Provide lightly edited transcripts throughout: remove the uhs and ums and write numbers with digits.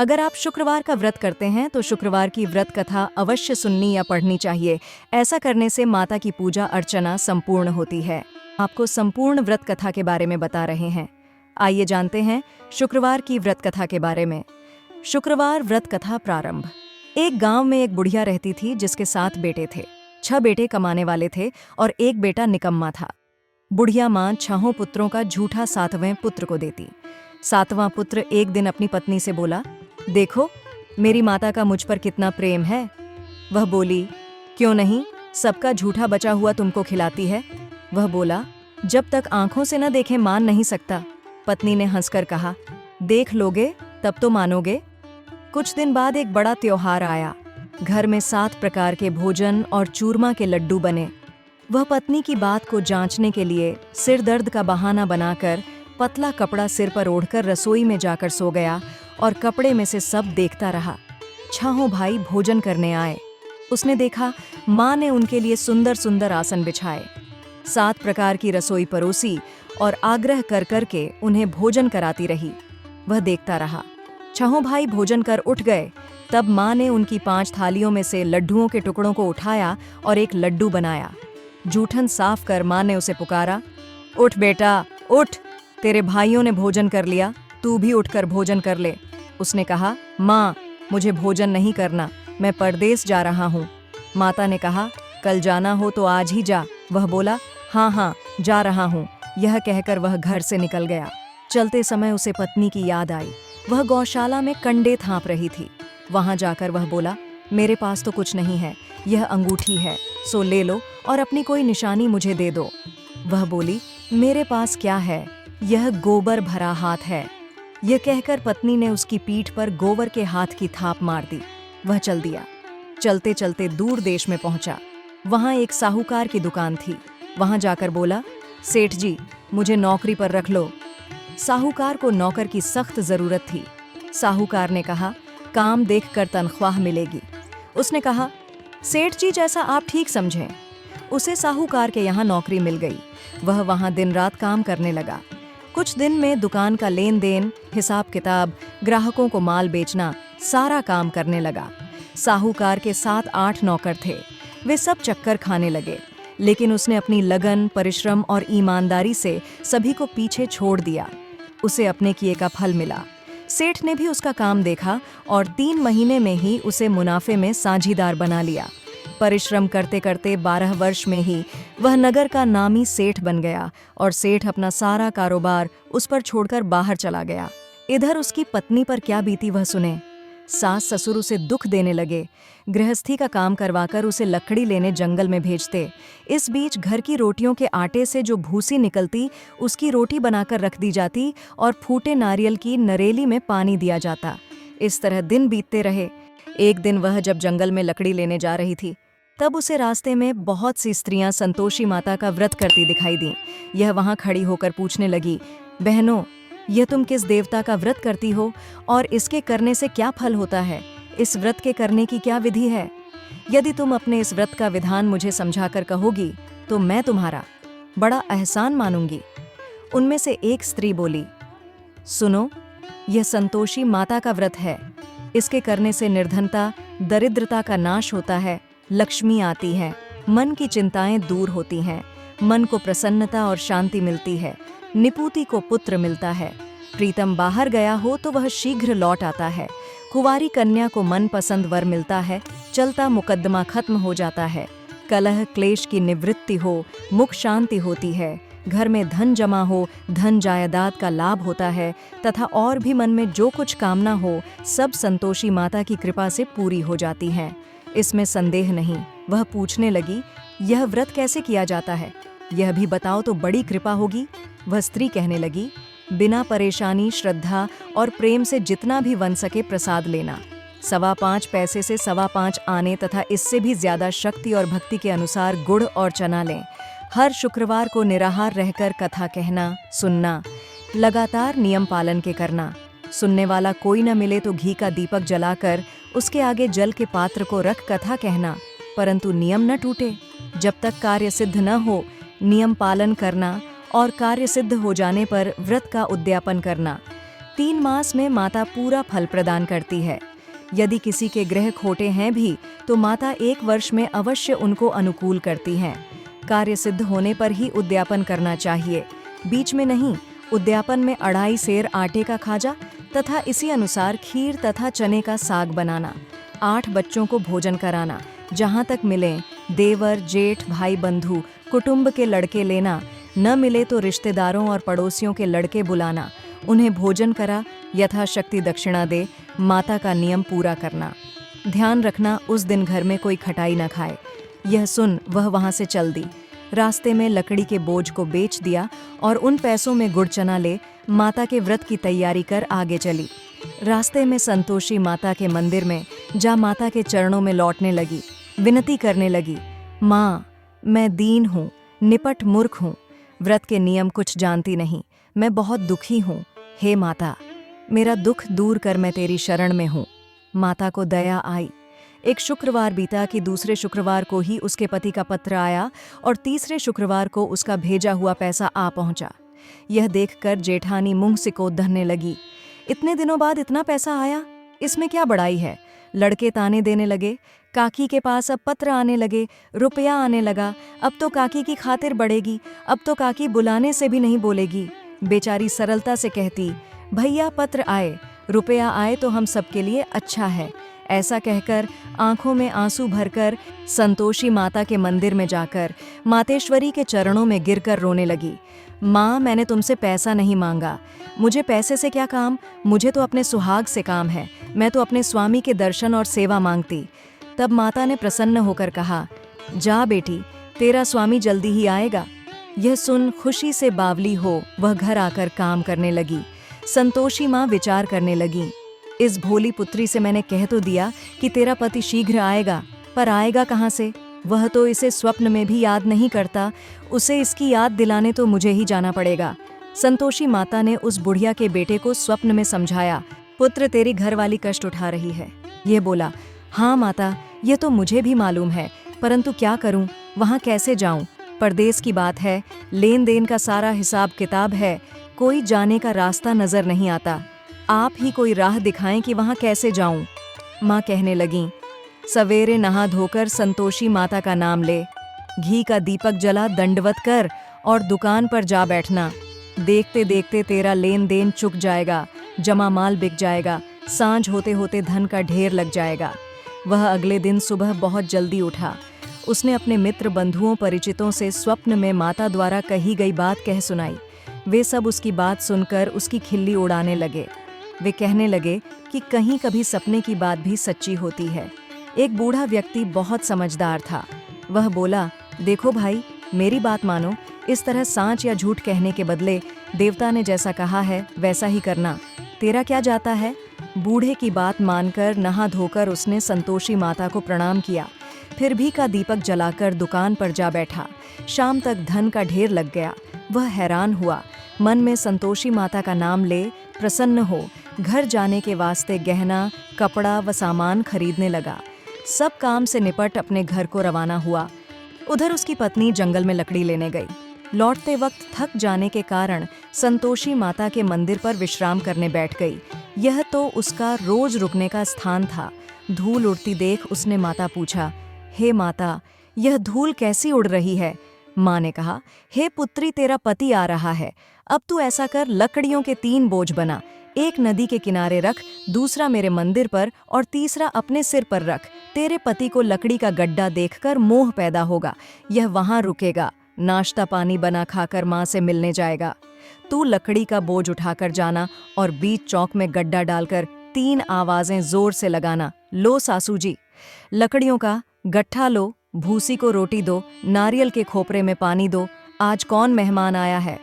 अगर आप शुक्रवार का व्रत करते हैं तो शुक्रवार की व्रत कथा अवश्य सुननी या पढ़नी चाहिए। ऐसा करने से माता की पूजा अर्चना संपूर्ण होती है। आपको संपूर्ण व्रत कथा के बारे में बता रहे हैं। आइए जानते हैं शुक्रवार की व्रत कथा के बारे में। शुक्रवार व्रत कथा प्रारंभ। एक गांव में एक बुढ़िया रहती थी जिसके 7 बेटे थे। 6 बेटे कमाने वाले थे और एक बेटा निकम्मा था। बुढ़िया माँ 6 पुत्रों का झूठा 7वें पुत्र को देती। 7वां पुत्र एक दिन अपनी पत्नी से बोला, देखो मेरी माता का मुझ पर कितना प्रेम है। वह बोली, क्यों नहीं, सबका झूठा बचा हुआ तुमको खिलाती है। वह बोला, जब तक आंखों से न देखे मान नहीं सकता। पत्नी ने हंसकर कहा, देख लोगे तब तो मानोगे। कुछ दिन बाद एक बड़ा त्योहार आया। घर में 7 प्रकार के भोजन और चूरमा के लड्डू बने। वह पत्नी की बात को जांचने के लिए सिर दर्द का बहाना बनाकर पतला कपड़ा सिर पर ओढ़कर रसोई में जाकर सो गया और कपड़े में से सब देखता रहा। 6 भाई भोजन करने आए। उसने देखा माँ ने उनके लिए सुंदर सुंदर आसन बिछाए, 7 प्रकार की रसोई परोसी और आग्रह कर करके उन्हें भोजन कराती रही। वह देखता रहा। 6 भाई भोजन कर उठ गए। तब माँ ने उनकी 5 थालियों में से लड्डुओं के टुकड़ों को उठाया और एक लड्डू बनाया। जूठन साफ कर माँ ने उसे पुकारा, उठ बेटा उठ, तेरे भाइयों ने भोजन कर लिया, तू भी उठकर भोजन कर ले। उसने कहा, माँ मुझे भोजन नहीं करना, मैं परदेस जा रहा हूँ। माता ने कहा, कल जाना हो तो आज ही जा। वह बोला, हाँ हाँ जा रहा हूँ। यह कहकर वह घर से निकल गया। चलते समय उसे पत्नी की याद आई। वह गौशाला में कंडे थांप रही थी। वहां जाकर वह बोला, मेरे पास तो कुछ नहीं है, यह अंगूठी है, सो ले लो और अपनी कोई निशानी मुझे दे दो। वह बोली, मेरे पास क्या है, यह गोबर भरा हाथ है। यह कहकर पत्नी ने उसकी पीठ पर गोबर के हाथ की थाप मार दी। वह चल दिया। चलते चलते दूर देश में पहुंचा। वहां एक साहूकार की दुकान थी। वहां जाकर बोला, सेठ जी मुझे नौकरी पर रख लो। साहूकार को नौकर की सख्त जरूरत थी। साहूकार ने कहा, काम देखकर तनख्वाह मिलेगी। उसने कहा, सेठ जी जैसा आप ठीक समझें। उसे साहूकार के यहाँ नौकरी मिल गई। वह वहां दिन रात काम करने लगा। कुछ दिन में दुकान का लेन देन, हिसाब किताब, ग्राहकों को माल बेचना, सारा काम करने लगा। साहूकार के 7-8 नौकर थे। वे सब चक्कर खाने लगे, लेकिन उसने अपनी लगन, परिश्रम और ईमानदारी से सभी को पीछे छोड़ दिया। उसे अपने किए का फल मिला। सेठ ने भी उसका काम देखा और 3 महीने में ही उसे मुनाफे में साझीदार बना लिया। परिश्रम करते करते 12 वर्ष में ही वह नगर का नामी सेठ बन गया और सेठ अपना सारा कारोबार उस पर छोड़कर बाहर चला गया। इधर उसकी पत्नी पर क्या बीती वह सुने। सास ससुर उसे दुख देने लगे। गृहस्थी का काम करवाकर उसे लकड़ी लेने जंगल में भेजते। इस बीच घर की रोटियों के आटे से जो भूसी निकलती उसकी रोटी बनाकर रख दी जाती और फूटे नारियल की नरेली में पानी दिया जाता। इस तरह दिन बीतते रहे। एक दिन वह जब जंगल में लकड़ी लेने जा रही थी, तब उसे रास्ते में बहुत सी स्त्रियां संतोषी माता का व्रत करती दिखाई दी। यह वहां खड़ी होकर पूछने लगी, बहनों यह तुम किस देवता का व्रत करती हो और इसके करने से क्या फल होता है? इस व्रत के करने की क्या विधि है? यदि तुम अपने इस व्रत का विधान मुझे समझाकर कहोगी तो मैं तुम्हारा बड़ा एहसान मानूंगी। उनमें से एक स्त्री बोली, सुनो, यह संतोषी माता का व्रत है। इसके करने से निर्धनता, दरिद्रता का नाश होता है, लक्ष्मी आती है, मन की चिंताएं दूर होती हैं, मन को प्रसन्नता और शांति मिलती है, निपुति को पुत्र मिलता है, प्रीतम बाहर गया हो तो वह शीघ्र लौट आता है, कुंवारी कन्या को मनपसंद वर मिलता है, चलता मुकद्दमा खत्म हो जाता है, कलह क्लेश की निवृत्ति हो, मुख शांति होती है, घर में धन जमा हो, धन जायदाद का लाभ होता है तथा और भी मन में जो कुछ कामना हो सब संतोषी माता की कृपा से पूरी हो जाती हैं। इसमें संदेह नहीं। वह पूछने लगी, यह व्रत कैसे किया जाता है? यह भी बताओ तो बड़ी कृपा होगी। वह स्त्री कहने लगी, बिना परेशानी, श्रद्धा और प्रेम से जितना भी बन सके प्रसाद लेना। 5.25 पैसे से 5.25 आने तथा इससे भी ज्यादा शक्ति और भक्ति के अनुसार गुड़ और चना लें। हर शुक्रवार को निराहार रहकर कथा कहना, सुनना, लगातार नियम पालन के करना। सुनने वाला कोई न मिले तो घी का दीपक जलाकर उसके आगे जल के पात्र को रख कथा कहना, परंतु नियम न टूटे। जब तक कार्य सिद्ध न हो नियम पालन करना और कार्य सिद्ध हो जाने पर व्रत का उद्यापन करना। 3 मास में माता पूरा फल प्रदान करती है। यदि किसी के ग्रह खोटे हैं भी तो माता 1 वर्ष में अवश्य उनको अनुकूल करती हैं। कार्य सिद्ध होने पर ही उद्यापन करना चाहिए, बीच में नहीं। उद्यापन में 2.5 सेर आटे का खाजा तथा इसी अनुसार खीर तथा चने का साग बनाना, 8 बच्चों को भोजन कराना, जहाँ तक मिलें देवर, जेठ, भाई, बंधु, कुटुंब के लड़के लेना, न मिले तो रिश्तेदारों और पड़ोसियों के लड़के बुलाना, उन्हें भोजन करा, यथाशक्ति दक्षिणा दे, माता का नियम पूरा करना। ध्यान रखना उस दिन घर में कोई खटाई न खाए। यह सुन वह वहां से चल दी। रास्ते में लकड़ी के बोझ को बेच दिया और उन पैसों में गुड़ चना ले माता के व्रत की तैयारी कर आगे चली। रास्ते में संतोषी माता के मंदिर में जा माता के चरणों में लौटने लगी, विनती करने लगी, माँ मैं दीन हूँ, निपट मूर्ख हूँ, व्रत के नियम कुछ जानती नहीं, मैं बहुत दुखी हूँ। हे माता, मेरा दुख दूर कर, मैं तेरी शरण में हूँ। माता को दया आई। एक शुक्रवार बीता कि दूसरे शुक्रवार को ही उसके पति का पत्र आया और तीसरे शुक्रवार को उसका भेजा हुआ पैसा आ पहुंचा। यह देखकर जेठानी मुंह सिकोड़ धरने लगी। इतने दिनों बाद इतना पैसा आया, इसमें क्या बड़ाई है। लड़के ताने देने लगे, काकी के पास अब पत्र आने लगे, रुपया आने लगा, अब तो काकी की खातिर बढ़ेगी, अब तो काकी बुलाने से भी नहीं बोलेगी। बेचारी सरलता से कहती, भैया पत्र आए, रुपया आए तो हम सबके लिए अच्छा है। ऐसा कहकर आंखों में आंसू भरकर संतोषी माता के मंदिर में जाकर मातेश्वरी के चरणों में गिरकर रोने लगी। माँ, मैंने तुमसे पैसा नहीं मांगा, मुझे पैसे से क्या काम, मुझे तो अपने सुहाग से काम है, मैं तो अपने स्वामी के दर्शन और सेवा मांगती। तब माता ने प्रसन्न होकर कहा, जा बेटी, तेरा स्वामी जल्दी ही आएगा। यह सुन खुशी से बावली हो वह घर आकर काम करने लगी। संतोषी माँ विचार करने लगी, इस भोली पुत्री से मैंने कह तो दिया कि तेरा पति शीघ्र आएगा, पर आएगा कहाँ से? वह तो इसे स्वप्न में भी याद नहीं करता, उसे इसकी याद दिलाने तो मुझे ही जाना पड़ेगा। संतोषी माता ने उस बुढ़िया के बेटे को स्वप्न में समझाया, पुत्र तेरी घरवाली कष्ट उठा रही है। ये बोला, हाँ माता, ये तो मुझे भी मालूम है, परंतु क्या करूं, वहां कैसे जाऊं? परदेश की बात है, लेन देन का सारा हिसाब किताब है, कोई जाने का रास्ता नजर नहीं आता। आप ही कोई राह दिखाएं कि वहां कैसे जाऊं। माँ कहने लगीं, सवेरे नहा धोकर संतोषी माता का नाम ले, घी का दीपक जला दंडवत कर और दुकान पर जा बैठना। देखते देखते तेरा लेन देन चुक जाएगा, जमा माल बिक जाएगा, सांझ होते होते धन का ढेर लग जाएगा। वह अगले दिन सुबह बहुत जल्दी उठा। उसने अपने मित्र बंधुओं परिचितों से स्वप्न में माता द्वारा कही गई बात कह सुनाई। वे सब उसकी बात सुनकर उसकी खिल्ली उड़ाने लगे। वे कहने लगे कि कहीं कभी सपने की बात भी सच्ची होती है। एक बूढ़ा व्यक्ति बहुत समझदार था। वह बोला, देखो भाई, मेरी बात मानो, इस तरह सांच या झूठ कहने के बदले देवता ने जैसा कहा है वैसा ही करना। तेरा क्या जाता है? बूढ़े की बात मानकर नहा धोकर उसने संतोषी माता को प्रणाम किया। फिर भी का दीपक जलाकर दुकान पर जा बैठा। शाम तक धन का ढेर लग गया। वह हैरान हुआ, मन में संतोषी माता का नाम ले प्रसन्न हो घर जाने के वास्ते गहना, कपड़ा व सामान खरीदने लगा। सब काम से निपट अपने घर को रवाना हुआ। उधर उसकी पत्नी जंगल में लकड़ी लेने गई। लौटते वक्त थक जाने के कारण संतोषी माता के मंदिर पर विश्राम करने बैठ गई। यह तो उसका रोज रुकने का स्थान था। धूल उड़ती देख उसने माता पूछा, हे माता, यह धूल कैसी उड़ रही है? माँ ने कहा, हे पुत्री, तेरा पति आ रहा है। अब तू ऐसा कर, लकड़ियों के 3 बोझ बना, एक नदी के किनारे रख, दूसरा मेरे मंदिर पर और तीसरा अपने सिर पर रख। तेरे पति को लकड़ी का गड्ढा देखकर मोह पैदा होगा, यह वहां रुकेगा, नाश्ता पानी बना खाकर माँ से मिलने जाएगा। तू लकड़ी का बोझ उठाकर जाना और बीच चौक में गड्ढा डालकर 3 आवाजें जोर से लगाना, लो सासू जी। लकड़ियों का गट्ठा लो, भूसी को रोटी दो, नारियल के खोपरे में पानी दो, आज कौन मेहमान आया है?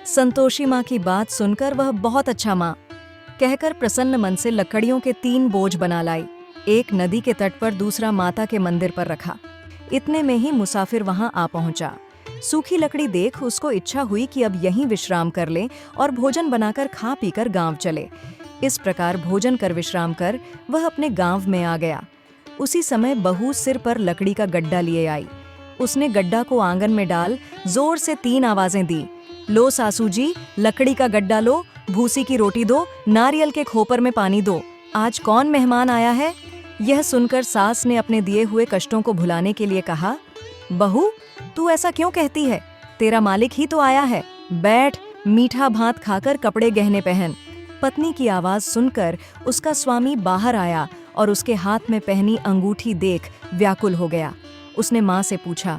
संतोषी माँ की बात सुनकर वह बहुत अच्छा माँ कहकर प्रसन्न मन से लकड़ियों के 3 बोझ बना लाई। एक नदी के तट पर, दूसरा माता के मंदिर पर रखा। इतने में ही मुसाफिर वहां आ पहुंचा। सूखी लकड़ी देख उसको इच्छा हुई कि अब यहीं विश्राम कर ले और भोजन बनाकर खा पीकर गांव चले। इस प्रकार भोजन कर विश्राम कर वह अपने गांव में आ गया। उसी समय बहू सिर पर लकड़ी का गड्ढा लिए आई। उसने गड्ढा को आंगन में डाल जोर से 3 आवाजें दी, लो सासू जी, लकड़ी का गड्ढा लो, भूसी की रोटी दो, नारियल के खोपर में पानी दो। आज कौन मेहमान आया है? यह सुनकर सास ने अपने दिए हुए कष्टों को भुलाने के लिए कहा, बहू, तू ऐसा क्यों कहती है? तेरा मालिक ही तो आया है। बैठ, मीठा भात खाकर कपड़े गहने पहन। पत्नी की आवाज सुनकर उसका स्वामी बाहर आया और उसके हाथ में पहनी अंगूठी देख व्याकुल हो गया। उसने माँ से पूछा,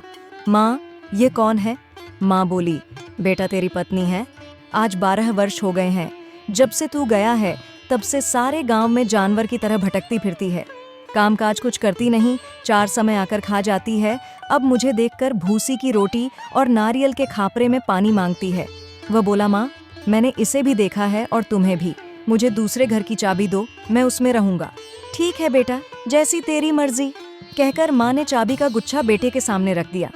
माँ, ये कौन है? माँ बोली, बेटा तेरी पत्नी है। आज 12 वर्ष हो गए हैं। जब से तू गया है तब से सारे गांव में जानवर की तरह भटकती फिरती है। कामकाज कुछ करती नहीं, 4 समय आकर खा जाती है। अब मुझे देखकर भूसी की रोटी और नारियल के खापरे में पानी मांगती है। वह बोला, माँ, मैंने इसे भी देखा है और तुम्हें भी। मुझे दूसरे घर की चाबी दो, मैं उसमें रहूंगा। ठीक है बेटा, जैसी तेरी मर्जी, कहकर माँ ने चाबी का गुच्छा बेटे के सामने रख दिया।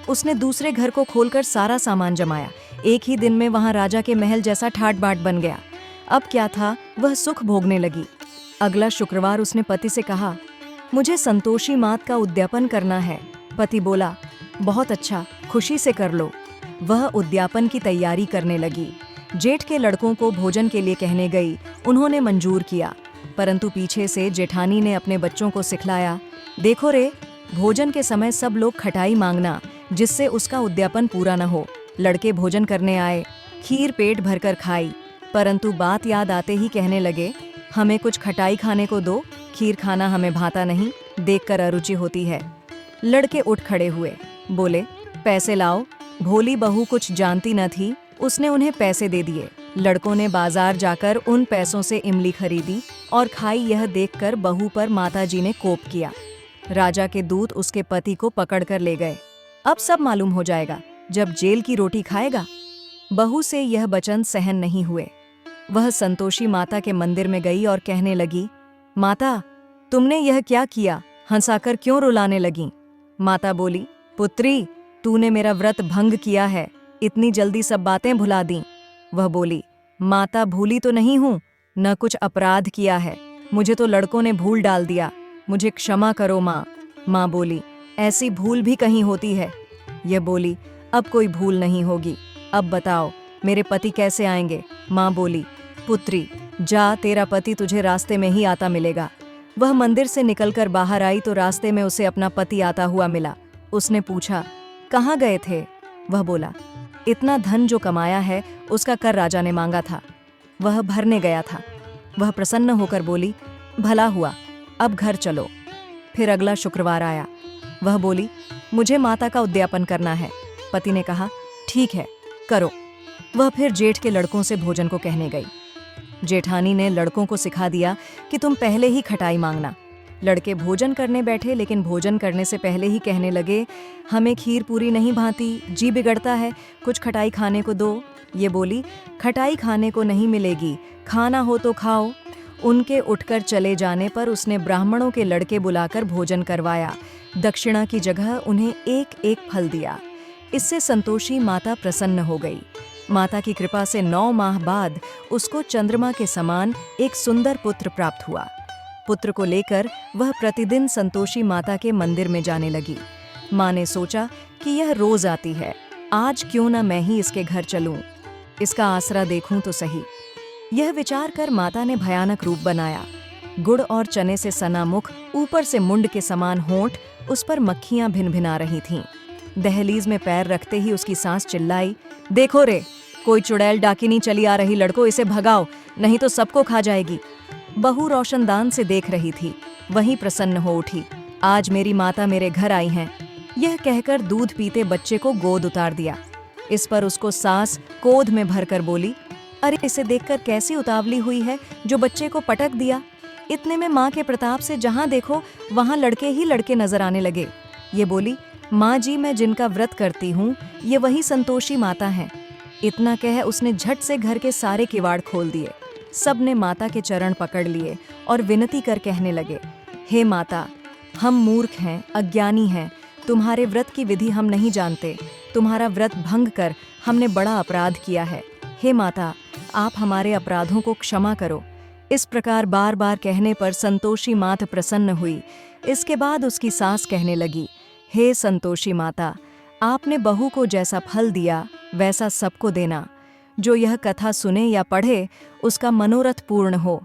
उसने दूसरे घर को खोलकर सारा सामान जमाया। एक ही दिन में वहां राजा के महल जैसा ठाट बाट बन गया। अब क्या था, वह सुख भोगने लगी। अगला शुक्रवार उसने पति से कहा, मुझे संतोषी मात का उद्यापन करना है। पति बोला, बहुत अच्छा, खुशी से कर लो। वह उद्यापन की तैयारी करने लगी। जेठ के लड़कों को भोजन के लिए कहने गई। उन्होंने मंजूर किया, परंतु पीछे से जेठानी ने अपने बच्चों को सिखलाया, देखो रे, भोजन के समय सब लोग खटाई मांगना, जिससे उसका उद्यापन पूरा न हो। लड़के भोजन करने आए, खीर पेट भरकर खाई, परंतु बात याद आते ही कहने लगे, हमें कुछ खटाई खाने को दो, खीर खाना हमें भाता नहीं, देखकर अरुचि होती है। लड़के उठ खड़े हुए, बोले, पैसे लाओ। भोली बहू कुछ जानती न थी, उसने उन्हें पैसे दे दिए। लड़कों ने बाजार जाकर उन पैसों से इमली खरीदी और खाई। यह देखकर बहू पर माताजी ने कोप किया। राजा के दूत उसके पति को पकड़कर ले गए। अब सब मालूम हो जाएगा जब जेल की रोटी खाएगा। बहू से यह वचन सहन नहीं हुए। वह संतोषी माता के मंदिर में गई और कहने लगी, माता, तुमने यह क्या किया? हंसाकर क्यों रुलाने लगी? माता बोली, पुत्री, तूने मेरा व्रत भंग किया है, इतनी जल्दी सब बातें भुला दी। वह बोली, माता, भूली तो नहीं हूं, न कुछ अपराध किया है, मुझे तो लड़कों ने भूल डाल दिया, मुझे क्षमा करो माँ। माँ बोली, ऐसी भूल भी कहीं होती है? यह बोली, अब कोई भूल नहीं होगी। अब बताओ, मेरे पति कैसे आएंगे? माँ बोली, पुत्री, जा, तेरा पति तुझे रास्ते में ही आता मिलेगा। वह मंदिर से निकलकर बाहर आई तो रास्ते में उसे अपना पति आता हुआ मिला। उसने पूछा, कहाँ गए थे? वह बोला, इतना धन जो कमाया है उसका कर राजा ने मांगा था, वह भरने गया था। वह प्रसन्न होकर बोली, भला हुआ, अब घर चलो। फिर अगला शुक्रवार आया। वह बोली, मुझे माता का उद्यापन करना है। पति ने कहा, ठीक है, करो। वह फिर जेठ के लड़कों से भोजन को कहने गई। जेठानी ने लड़कों को सिखा दिया कि तुम पहले ही खटाई मांगना। लड़के भोजन करने बैठे, लेकिन भोजन करने से पहले ही कहने लगे, हमें खीर पूरी नहीं भाती, जी बिगड़ता है, कुछ खटाई खाने को दो। ये बोली, खटाई खाने को नहीं मिलेगी, खाना हो तो खाओ। उनके उठकर चले जाने पर उसने ब्राह्मणों के लड़के बुलाकर भोजन करवाया। दक्षिणा की जगह उन्हें एक एक फल दिया। इससे संतोषी माता प्रसन्न हो गई। माता की कृपा से 9 माह बाद उसको चंद्रमा के समान एक सुंदर पुत्र प्राप्त हुआ। पुत्र को लेकर वह प्रतिदिन संतोषी माता के मंदिर में जाने लगी। माँ ने सोचा कि यह रोज आती है, आज क्यों न मैं ही इसके घर चलूं, इसका आसरा देखूं तो सही। यह विचार कर माता ने भयानक रूप बनाया। गुड़ और चने से सना मुख, ऊपर से मुंड के समान होंठ, उस पर मक्खियां भिनभिना रही थीं। दहलीज में पैर रखते ही उसकी सांस चिल्लाई, देखो रे, कोई चुड़ैल डाकिनी चली आ रही, लड़को इसे भगाओ, नहीं तो सबको खा जाएगी। बहू रोशनदान से देख रही थी, वहीं प्रसन्न हो उठी, आज मेरी माता मेरे घर आई हैं। यह कहकर दूध पीते बच्चे को गोद उतार दिया। इस पर उसको सास कोध में भरकर बोली, अरे इसे देखकर कैसी उतावली हुई है जो बच्चे को पटक दिया। इतने में माँ के प्रताप से जहाँ देखो वहाँ लड़के ही लड़के नजर आने लगे। ये बोली, माँ जी, मैं जिनका व्रत करती हूँ ये वही संतोषी माता हैं। इतना कह उसने झट से घर के सारे किवाड़ खोल दिए। सब ने माता के चरण पकड़ लिए और विनती कर कहने लगे, हे माता, हम मूर्ख हैं, अज्ञानी हैं, तुम्हारे व्रत की विधि हम नहीं जानते, तुम्हारा व्रत भंग कर हमने बड़ा अपराध किया है। हे माता, आप हमारे अपराधों को क्षमा करो। इस प्रकार बार बार कहने पर संतोषी माता प्रसन्न हुई। इसके बाद उसकी सास कहने लगी, हे संतोषी माता, आपने बहू को जैसा फल दिया वैसा सबको देना। जो यह कथा सुने या पढ़े उसका मनोरथ पूर्ण हो।